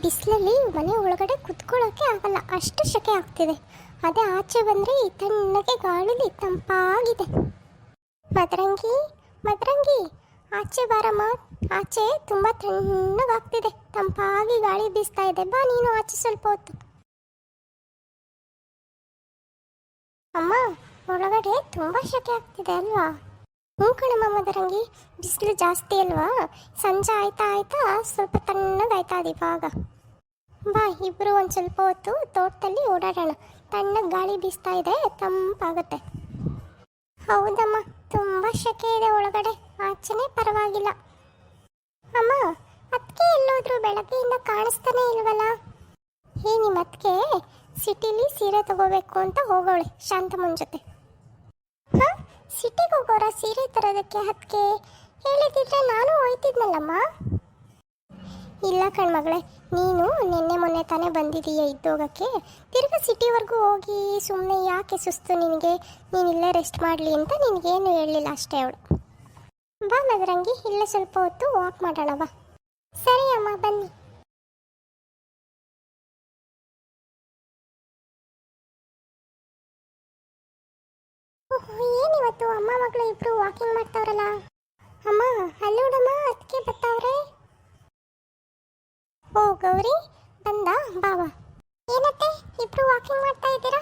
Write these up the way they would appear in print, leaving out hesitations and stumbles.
ಬಿಸಿಲಲ್ಲಿ ಮನೆ ಒಳಗಡೆ ಕುತ್ಕೊಳ್ಳೋಕ್ಕೆ ಆಗಲ್ಲ, ಅಷ್ಟು ಸೆಕೆ ಆಗ್ತಿದೆ. ಅದೇ ಆಚೆ ಬಂದರೆ ತಣ್ಣಗೆ ಗಾಳಿಲಿ ತಂಪಾಗಿದೆ. ಮದರಂಗಿ ಮದರಂಗಿ, ಆಚೆ ಬಾರಮ್ಮ. ಆಚೆ ತುಂಬ ತಣ್ಣಗಾಗ್ತಿದೆ, ತಂಪಾಗಿ ಗಾಳಿ ಬೀಸ್ತಾ ಇದೆ. ಬಾ ನೀನು ಆಚೆ ಸ್ವಲ್ಪ ಹೊತ್ತು. ಅಮ್ಮ, ಒಳಗಡೆ ತುಂಬ ಸೆಕೆ ಆಗ್ತಿದೆ ಅಲ್ವಾ? ಹ್ಞೂ ಕಣಮ್ಮ ಮದರಂಗಿ, ಬಿಸಿಲು ಜಾಸ್ತಿ ಅಲ್ವಾ? ಸಂಜೆ ಆಯ್ತಾ ಆಯ್ತಾ ಸ್ವಲ್ಪ ತಣ್ಣಗಾಯ್ತಾ ಅದು ಇವಾಗ. ಬಾ ಇಬ್ಬರು ಒಂದು ಸ್ವಲ್ಪ ಹೊತ್ತು ತೋಟದಲ್ಲಿ ಓಡಾಡೋಣ, ತಣ್ಣಗೆ ಗಾಳಿ ಬೀಸ್ತಾ ಇದೆ, ತಂಪಾಗುತ್ತೆ. ಹೌದಮ್ಮ, ತುಂಬ ಸೆಕೆ ಇದೆ ಒಳಗಡೆ, ಆಚೆನೇ ಪರವಾಗಿಲ್ಲ. ಅಮ್ಮ, ಅದಕ್ಕೆ ಎಲ್ಲೋದ್ರು ಬೆಳಗ್ಗೆಯಿಂದ ಕಾಣಿಸ್ತಾನೆ ಇಲ್ವಲ್ಲ? ನಿಮ್ಮ ಅದಕ್ಕೆ ಸಿಟಿಲಿ ಸೀರೆ ತಗೋಬೇಕು ಅಂತ ಹೋಗೋಳೆ ಶಾಂತಮ್ಮನ ಜೊತೆ. ಹಾಂ, ಸಿಟಿಗೆ ಹೋಗೋರ ಸೀರೆ ತರೋದಕ್ಕೆ? ಅದಕ್ಕೆ ಹೇಳಿದಿದ್ರೆ ನಾನು ಹೋಯ್ತಿದ್ನಲ್ಲಮ್ಮ. ಇಲ್ಲ ಕಣ್ಮಗಳೇ, ನೀನು ನಿನ್ನೆ ಮೊನ್ನೆ ತಾನೇ ಬಂದಿದೀಯ ಇದ್ದೋಗಕ್ಕೆ, ತಿರ್ಗಾ ಸಿಟಿವರೆಗೂ ಹೋಗಿ ಸುಮ್ಮನೆ ಯಾಕೆ ಸುಸ್ತು ನಿನಗೆ, ನೀನು ಇಲ್ಲೇ ರೆಸ್ಟ್ ಮಾಡಲಿ ಅಂತ ನಿನಗೇನು ಹೇಳಲಿಲ್ಲ ಅಷ್ಟೇ ಅವಳು. ಬಾ ಮದರಂಗಿ, ಇಲ್ಲೇ ಸ್ವಲ್ಪ ಹೊತ್ತು ವಾಕ್ ಮಾಡೋಣ ಬಾ. ಸರಿ ಅಮ್ಮ, ಬನ್ನಿ. ಏನಿವತ್ತು ಅಮ್ಮ ಮಗಳು ಇಬ್ರು ವಾಕಿಂಗ್ ಮಾಡ್ತಾವ್ರಲ್ಲ? ಅಮ್ಮ ಅಲ್ಲೋಡಮ್ಮ, ಅದಕ್ಕೆ ಬರ್ತಾವ್ರೆ. ಓ ಗೌರಿ, ಬಂದ ಬಾವ. ಏನತ್ತೆ ಇಬ್ರು ವಾಕಿಂಗ್ ಮಾಡ್ತಾ ಇದ್ದೀರಾ?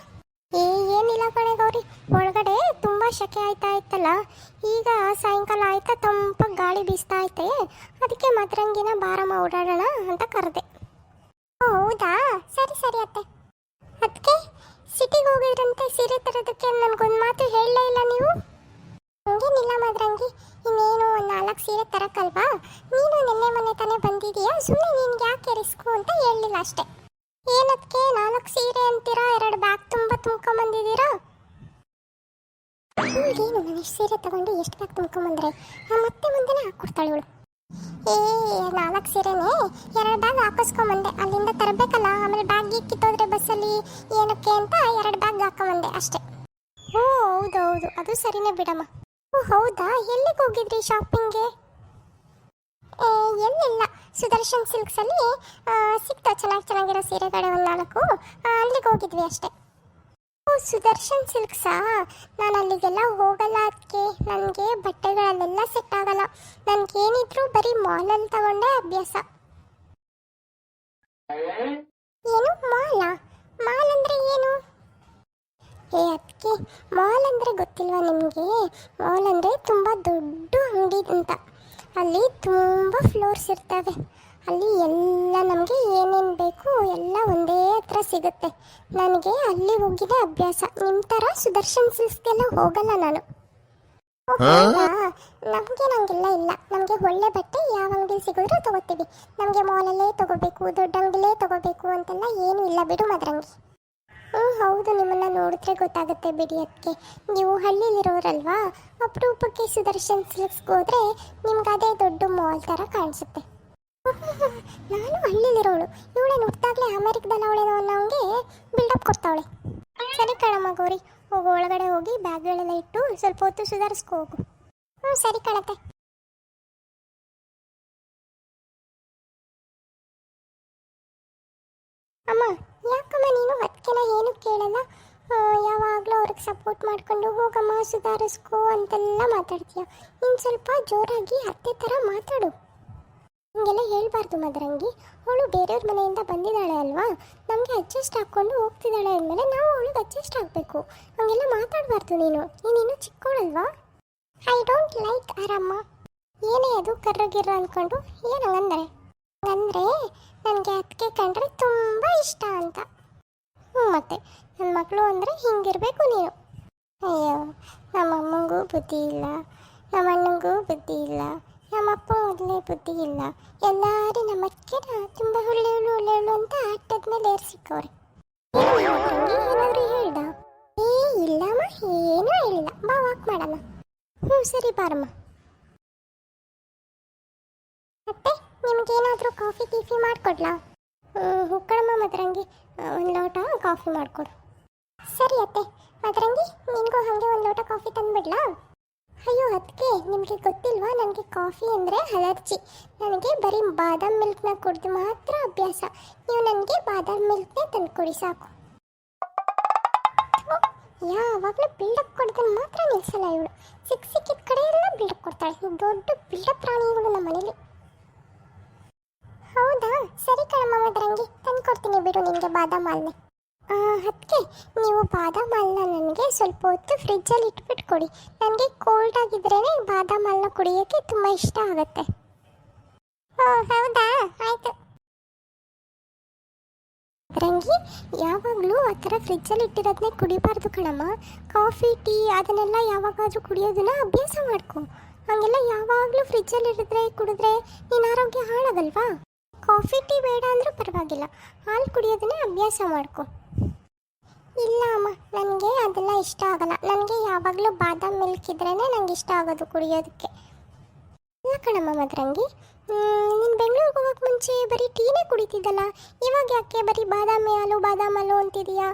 ಏನಿಲ್ಲ ಕಣೆ ಗೌರಿ, ಒಳಗಡೆ ತುಂಬ ಸೆಕೆ ಆಯ್ತಾ ಇತ್ತಲ್ಲ, ಈಗ ಸಾಯಂಕಾಲ ಆಯ್ತಾ ತಂಪಾಗಿ ಗಾಳಿ ಬೀಸ್ತಾ ಐತೆ, ಅದಕ್ಕೆ ಮದರಂಗಿನ ಬಾರಮ್ಮ ಓಡಾಡೋಣ ಅಂತ ಕರೆದೆ. ಹೌದಾ, ಸರಿ ಸರಿ ಅತ್ತೆ. ಅದಕ್ಕೆ ಸಿಟಿಗೆ ಹೋಗಿದ್ರಂತೆ ಸೀರೆ ತರೋದಕ್ಕೆ, ನನಗೊಂದು ಮಾತು ಹೇಳಲೇ ಇಲ್ಲ ನೀವು? ಹಂಗೇನಿಲ್ಲ ಮದರಂಗಿ, ಇನ್ನೇನು ಒಂದು 4 ಸೀರೆ ತರಕ್ಕಲ್ವಾ, ನೀನು ನಿನ್ನೆ ಮೊನ್ನೆ ತಾನೇ ಬಂದಿದೀಯಾ, ಸುಮ್ಮನೆ ನಿನ್ಗೆ ಯಾಕೆ ರಿಸ್ಕು ಅಂತ ಹೇಳಲಿಲ್ಲ ಅಷ್ಟೇ. ಏನದಕ್ಕೆ 4 ಸೀರೆ ಅಂತೀರಾ, 2 ಬ್ಯಾಗ್ ತುಂಬ ತುಂಬ್ಕೊಂಬಂದಿದ್ದೀರಾ? ಏನು ನಾನು ಎಷ್ಟು ಸೀರೆ ತಗೊಂಡು ಎಷ್ಟು ಬ್ಯಾಗ್ ತುಂಬ್ಕೊಂಬಂದ್ರೆ, ಮತ್ತೆ ಮುಂದೆನೇ ಹಾಕ್ಕೊಡ್ತಾಳೆ ಇವಳು. 4 ಸೀರೆನೇ 2 ಬ್ಯಾಗ್ ಹಾಕಿಸ್ಕೊಂಬಂದೆ, ಅಲ್ಲಿಂದ ತರಬೇಕಲ್ಲ, ಆಮೇಲೆ ಬ್ಯಾಗ್ ಕಿತ್ತೋದ್ರೆ ಬಸ್ಸಲ್ಲಿ ಏನಕ್ಕೆ ಅಂತ 2 ಬ್ಯಾಗ್ ಹಾಕೊಂಬಂದೆ ಅಷ್ಟೇ. ಓ ಹೌದೌದು, ಅದು ಸರಿನೇ ಬಿಡಮ್ಮ. ಓ ಹೌದಾ, ಎಲ್ಲಿಗೆ ಹೋಗಿದ್ರಿ ಶಾಪಿಂಗ್ಗೆ? ಎಲ್ಲಿಲ್ಲ, ಸುದರ್ಶನ್ ಸಿಲ್ಕ್ಸಲ್ಲಿ ಸಿಕ್ತಾ ಚೆನ್ನಾಗಿರೋ ಸೀರೆಗಡೆ ಒಂದು 4, ಅಲ್ಲಿಗೆ ಹೋಗಿದ್ವಿ ಅಷ್ಟೇ. ಓ ಸುದರ್ಶನ್ ಸಿಲ್ಕ್ಸಾ? ನಾನು ಅಲ್ಲಿಗೆಲ್ಲ ಹೋಗಲ್ಲ, ಅದಕ್ಕೆ ನನಗೆ ಬಟ್ಟೆಗಳಲ್ಲೆಲ್ಲ ಸೆಟ್ ಆಗಲ್ಲ, ನನಗೇನಿದ್ರು ಬರೀ ಮಾಲಲ್ಲಿ ತಗೊಂಡೆ ಅಭ್ಯಾಸ. ಏನು ಮಾಲ್ ಅಂದರೆ ಏನು? ಅದಕ್ಕೆ ಮಾಲ್ ಅಂದರೆ ಗೊತ್ತಿಲ್ವಾ ನಿಮಗೆ? ಮಾಲ್ ಅಂದರೆ ತುಂಬ ದೊಡ್ಡ ಅಂಗಡಿ ಅಂತ, ಅಲ್ಲಿ ತುಂಬ ಫ್ಲೋರ್ಸ್ ಇರ್ತವೆ, ಅಲ್ಲಿ ಎಲ್ಲ ನಮಗೆ ಏನೇನು ಬೇಕು ಎಲ್ಲ ಒಂದೇ ಹತ್ರ ಸಿಗುತ್ತೆ. ನನಗೆ ಅಲ್ಲಿ ಹೋಗಿದ್ದೆ ಅಭ್ಯಾಸ, ನಿಮ್ಮ ಥರ ಸುದರ್ಶನ್ ಸಿಲ್ಕ್ಸ್ಗೆಲ್ಲ ಹೋಗಲ್ಲ ನಾನು. ನಮಗೆ ನಂಗೆಲ್ಲ ಇಲ್ಲ, ನಮಗೆ ಒಳ್ಳೆ ಬಟ್ಟೆ ಯಾವ ಅಂಗಡಿ ಸಿಗಿದ್ರೂ ತಗೋತೀವಿ, ನಮಗೆ ಮಾಲಲ್ಲೇ ತಗೋಬೇಕು, ದೊಡ್ಡ ಅಂಗಡಿಲೇ ತಗೋಬೇಕು ಅಂತೆಲ್ಲ ಏನೂ ಇಲ್ಲ ಬಿಡು ಮದರಂಗಿ. ಹೌದು, ನಿಮ್ಮನ್ನು ನೋಡಿದ್ರೆ ಗೊತ್ತಾಗುತ್ತೆ ಬಿಡಿ. ಅದಕ್ಕೆ ನೀವು ಹಳ್ಳಿಲಿರೋರಲ್ವಾ, ಅಪರೂಪಕ್ಕೆ ಸುದರ್ಶನ್ ಸಿಲ್ಕ್ಸ್ಗೆ ಹೋದರೆ ನಿಮ್ಗೆ ಅದೇ ದೊಡ್ಡ ಮಾಲ್ ಥರ ಕಾಣಿಸುತ್ತೆ. ನಾನು ಹಳ್ಳಿಲಿರೋಳು, ಇವಳೆ ನೋಡ್ತಾಗಲೇ ಅಮೆರಿಕದಲ್ಲಿ ಅವಳೇನೋ ಅನ್ನೋಂಗೆ ಬಿಲ್ಡಪ್ ಕೊಡ್ತಾವಳೆ. ಸರಿ ಕಣಮ್ಮ ಗೌರಿ, ಹೋಗು ಒಳಗಡೆ ಹೋಗಿ ಬ್ಯಾಗ್ಗಳೆಲ್ಲ ಇಟ್ಟು ಸ್ವಲ್ಪ ಹೊತ್ತು ಸುಧಾರಿಸ್ಕೊ ಹೋಗು. ಸರಿ ಕಣತೆ. ಅಮ್ಮ, ಯಾಕಮ್ಮ ನೀನು ಅದಕ್ಕೆಲ್ಲ ಏನು ಕೇಳಲ್ಲ, ಯಾವಾಗಲೂ ಅವ್ರಿಗೆ ಸಪೋರ್ಟ್ ಮಾಡಿಕೊಂಡು ಹೋಗಮ್ಮ ಸುಧಾರಿಸ್ಕೋ ಅಂತೆಲ್ಲ ಮಾತಾಡ್ತೀಯ. ನೀನು ಸ್ವಲ್ಪ ಜೋರಾಗಿ ಅತ್ತೆ ಥರ ಮಾತಾಡು. ಹಂಗೆಲ್ಲ ಹೇಳ್ಬಾರ್ದು ಮದರಂಗಿ, ಅವಳು ಬೇರೆಯವ್ರ ಮನೆಯಿಂದ ಬಂದಿದ್ದಾಳೆ ಅಲ್ವಾ, ನಮಗೆ ಅಡ್ಜಸ್ಟ್ ಹಾಕ್ಕೊಂಡು ಹೋಗ್ತಿದ್ದಾಳೆ ಅಂದಮೇಲೆ ನಾವು ಅವಳಿಗೆ ಅಡ್ಜಸ್ಟ್ ಆಗಬೇಕು, ಹಂಗೆಲ್ಲ ಮಾತಾಡಬಾರ್ದು. ನೀನಿನ್ನೂ ಚಿಕ್ಕವಳಲ್ವಾ? ಐ ಡೋಂಟ್ ಲೈಕ್ ಅರಮ್ಮ. ಏನೇ ಅದು ಕರ್ರಗಿರ್ರ ಅಂದ್ಕೊಂಡು ಏನು ಹಂಗಂದರೆ? ಅಂದರೆ ನನಗೆ ಅದಕ್ಕೆ ಕಂಡ್ರೆ ತುಂಬ ಇಷ್ಟ ಅಂತ. ಮತ್ತೆ ನನ್ನ ಮಗಳು ಅಂದರೆ ಹಿಂಗಿರಬೇಕು ನೀನು. ಅಯ್ಯೋ, ನಮ್ಮ ಅಮ್ಮಂಗೂ ಬುದ್ಧಿ ಇಲ್ಲ, ನಮ್ಮ ಅಣ್ಣಂಗೂ ಬುದ್ಧಿ ಇಲ್ಲ, ನಮ್ಮಪ್ಪ ಮೊದಲೇ ಬುದ್ಧಿ ಇಲ್ಲ, ಎಲ್ಲರೂ ನಮ್ಮ ಅಕ್ಕೆನ ತುಂಬ ಒಳ್ಳೆಯವಳು ಅಂತ ಆಟದ ಮೇಲೆ ಏರ್ಸಿಕ್ಕವ್ರೆ. ಏನಾದರೂ ಹೇಳ್ದ? ಇಲ್ಲಮ್ಮ, ಏನೂ ಹೇಳಿಲ್ಲ, ಬಾ ವಾಕ್ ಮಾಡೋಣ. ಸರಿ ಬಾರಮ್ಮ. ಮತ್ತೆ ನಿಮಗೇನಾದರೂ ಕಾಫಿ ಗೀಫಿ ಮಾಡಿಕೊಡ್ಲಾ? ಹುಕ್ಕಳಮ್ಮ ಮದರಂಗಿ, ಒಂದು ಲೋಟ ಕಾಫಿ ಮಾಡಿಕೊಡು. ಸರಿ ಅತ್ತೆ. ಮದರಂಗಿ, ನಿನಗೂ ಹಾಗೆ ಒಂದು ಲೋಟ ಕಾಫಿ ತಂದುಬಿಡ್ಲಾ? ಅಯ್ಯೋ ಅದಕ್ಕೆ ನಿಮಗೆ ಗೊತ್ತಿಲ್ವಾ, ನನಗೆ ಕಾಫಿ ಅಂದರೆ ಅಲರ್ಜಿ. ನನಗೆ ಬರೀ ಬಾದಾಮ್ ಮಿಲ್ಕ್ನ ಕುಡಿದು ಮಾತ್ರ ಅಭ್ಯಾಸ. ನೀವು ನನಗೆ ಬಾದಾಮ್ ಮಿಲ್ಕ್ನೇ ತಂದು ಕೊಡಿ ಸಾಕು. ಯಾವಾಗಲೂ ಬಿಲ್ಡಪ್ ಕೊಡ್ದನ್ನು ಮಾತ್ರ ನಿಲ್ಲಿಸಲ್ಲ ಇವಳು. ಸಿಕ್ಕಿದ ಕಡೆ ಎಲ್ಲ ಬಿಲ್ಡಪ್ ಕೊಡ್ತಾಳೆ. ದೊಡ್ಡ ಬಿಲ್ಡಪ್ ಪ್ರಾಣಿಗಳು ನಮ್ಮ ಮನೇಲಿ. ಹೌದಾ, ಸರಿ ಕಣಮ್ಮ ಮದರಂಗಿ, ತಂದು ಕೊಡ್ತೀನಿ ಬಿಡು ನಿನಗೆ ಬಾದಾಮ್ ಹಾಲನ್ನೇ. ಅದಕ್ಕೆ ನೀವು ಬಾದಾಮ್ ಹಾಲನ್ನ ನನಗೆ ಸ್ವಲ್ಪ ಹೊತ್ತು ಫ್ರಿಜ್ಜಲ್ಲಿ ಇಟ್ಬಿಟ್ಟು ಕೊಡಿ. ನನಗೆ ಕೋಲ್ಡ್ ಆಗಿದ್ರೇ ಬಾದಾಮ್ ಹಾಲನ್ನ ಕುಡಿಯೋಕ್ಕೆ ತುಂಬ ಇಷ್ಟ ಆಗುತ್ತೆ. ಹೌದಾ, ಆಯಿತು. ರಂಗಿ, ಯಾವಾಗಲೂ ಆ ಥರ ಫ್ರಿಜ್ಜಲ್ಲಿ ಇಟ್ಟಿರೋದನ್ನೇ ಕುಡಿಬಾರ್ದು ಕಣಮ್ಮ. ಕಾಫಿ ಟೀ ಅದನ್ನೆಲ್ಲ ಯಾವಾಗಾದರೂ ಕುಡಿಯೋದನ್ನ ಅಭ್ಯಾಸ ಮಾಡ್ಕೊ. ಹಾಗೆಲ್ಲ ಯಾವಾಗಲೂ ಫ್ರಿಜ್ಜಲ್ಲಿ ಇರಿದ್ರೆ ಕುಡಿದ್ರೆ ನಿನ್ನ ಆರೋಗ್ಯ ಹಾಳಾಗಲ್ವಾ? ಕಾಫಿ ಟೀ ಬೇಡ ಅಂದರೂ ಪರವಾಗಿಲ್ಲ, ಹಾಲು ಕುಡಿಯೋದನ್ನೇ ಅಭ್ಯಾಸ ಮಾಡ್ಕೊ. ಇಲ್ಲ ಅಮ್ಮ, ನನಗೆ ಅದೆಲ್ಲ ಇಷ್ಟ ಆಗಲ್ಲ. ನನಗೆ ಯಾವಾಗಲೂ ಬಾದಾಮ್ ಮಿಲ್ಕ್ ಇದ್ರೇ ನನಗೆ ಇಷ್ಟ ಆಗೋದು ಕುಡಿಯೋದಕ್ಕೆ. ಇಲ್ಲ ಕಣಮ್ಮ ಮದರಂಗಿ, ನೀನು ಬೆಂಗಳೂರಿಗೆ ಹೋಗೋಕ್ಕೆ ಮುಂಚೆ ಬರೀ ಟೀನೇ ಕುಡಿತಿದ್ದಲ್ಲ, ಇವಾಗ ಯಾಕೆ ಬರೀ ಬಾದಾಮ್ ಹಾಲು ಅಂತಿದೀಯಾ?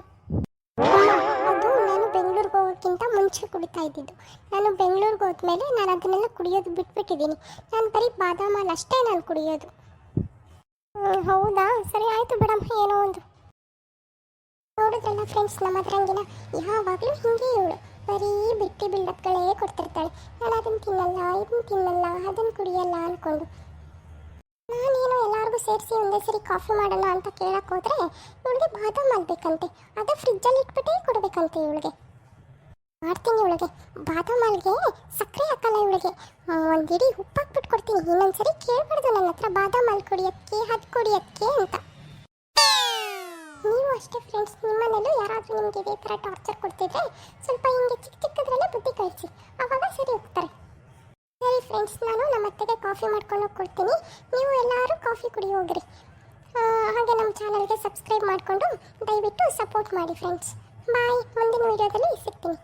ಅದು ನಾನು ಬೆಂಗಳೂರಿಗೆ ಹೋಗೋಕ್ಕಿಂತ ಮುಂಚೆ ಕುಡಿತಾ ಇದ್ದಿದ್ದು. ನಾನು ಬೆಂಗಳೂರಿಗೆ ಹೋದ್ಮೇಲೆ ನಾನು ಅದನ್ನೆಲ್ಲ ಕುಡಿಯೋದು ಬಿಟ್ಬಿಟ್ಟಿದ್ದೀನಿ. ನಾನು ಬರೀ ಬಾದಾಮ್ ಹಾಲು ಅಷ್ಟೇ ನಾನು ಕುಡಿಯೋದು. ಹೌದಾ, ಸರಿ ಆಯಿತು ಬಿಡಮ್ಮ, ಏನೋ ಒಂದು. ನೋಡಿದ್ರಲ್ಲ ಫ್ರೆಂಡ್ಸ್, ನಮ್ಮ ಮದರಂಗಿನ ಯಾವಾಗಲೂ ಹಿಂಗೆ ಇವಳು ಬರೀ ಬಿಟ್ಟಿ ಬಿಲ್ಡಪ್ಗಳೇ ಕೊಡ್ತಿರ್ತಾಳೆ. ನಾನು ಅದನ್ನು ತಿನ್ನಲ್ಲ, ಇದನ್ನು ತಿನ್ನಲ್ಲ, ಅದನ್ನು ಕುಡಿಯಲ್ಲ ಅಂದ್ಕೊಂಡು. ನಾನೇನು ಎಲ್ಲರಿಗೂ ಸೇರಿಸಿ ಒಂದೇ ಸರಿ ಕಾಫಿ ಮಾಡೋಣ ಅಂತ ಕೇಳಕ್ಕೆ ಹೋದರೆ ಇವಳಿಗೆ ಬಾದಾಮ್ ಹಾಲ್ಬೇಕಂತೆ. ಅದು ಫ್ರಿಜ್ಜಲ್ಲಿ ಇಟ್ಬಿಟ್ಟೇ ಕೊಡಬೇಕಂತೆ ಇವಳಿಗೆ. ಮಾಡ್ತೀನಿ ಇವಳಿಗೆ ಬಾದಾಮ್ ಹಾಲ್ಗೆ ಸಕ್ಕರೆ ಹಾಕಲ್ಲ ಇವಳಿಗೆ, ಒಂದು ಇಡೀ ಉಪ್ಪು ಹಾಕ್ಬಿಟ್ಟು ಕೊಡ್ತೀನಿ. ಇನ್ನೊಂದ್ಸರಿ ಕೇಳ್ಬಾರ್ದು ನನ್ನ ಹತ್ರ ಬಾದಾಮ್ ಹಾಲು ಕುಡಿಯೋಕ್ಕೆ ಅದು ಕುಡಿಯೋಕ್ಕೆ ಅಂತ. ನೀವು ಅಷ್ಟೇ ಫ್ರೆಂಡ್ಸ್, ನಿಮ್ಮನೇಲೂ ಯಾರಾದರೂ ನಿಮಗೆ ಇದೇ ಥರ ಟಾರ್ಚರ್ ಕೊಡ್ತಿದ್ರೆ ಸ್ವಲ್ಪ ಹಿಂಗೆ ಚಿಕ್ಕದ್ರಲ್ಲೇ ಬುದ್ಧಿ ಕಳಿಸಿ, ಆವಾಗ ಸರಿ ಹೋಗ್ತಾರೆ. ಸರಿ ಫ್ರೆಂಡ್ಸ್, ನಾನು ನಮ್ಮ ಅತ್ತೆಗೆ ಕಾಫಿ ಮಾಡ್ಕೊಂಡು ಕೊಡ್ತೀನಿ. ನೀವು ಎಲ್ಲರೂ ಕಾಫಿ ಕುಡಿ ಹೋಗ್ರಿ. ಹಾಗೆ ನಮ್ಮ ಚಾನಲ್ಗೆ ಸಬ್ಸ್ಕ್ರೈಬ್ ಮಾಡಿಕೊಂಡು ದಯವಿಟ್ಟು ಸಪೋರ್ಟ್ ಮಾಡಿ ಫ್ರೆಂಡ್ಸ್. ಬಾಯ್, ಮುಂದಿನ ವೀಡಿಯೋದಲ್ಲಿ ಸಿಗ್ತೀನಿ.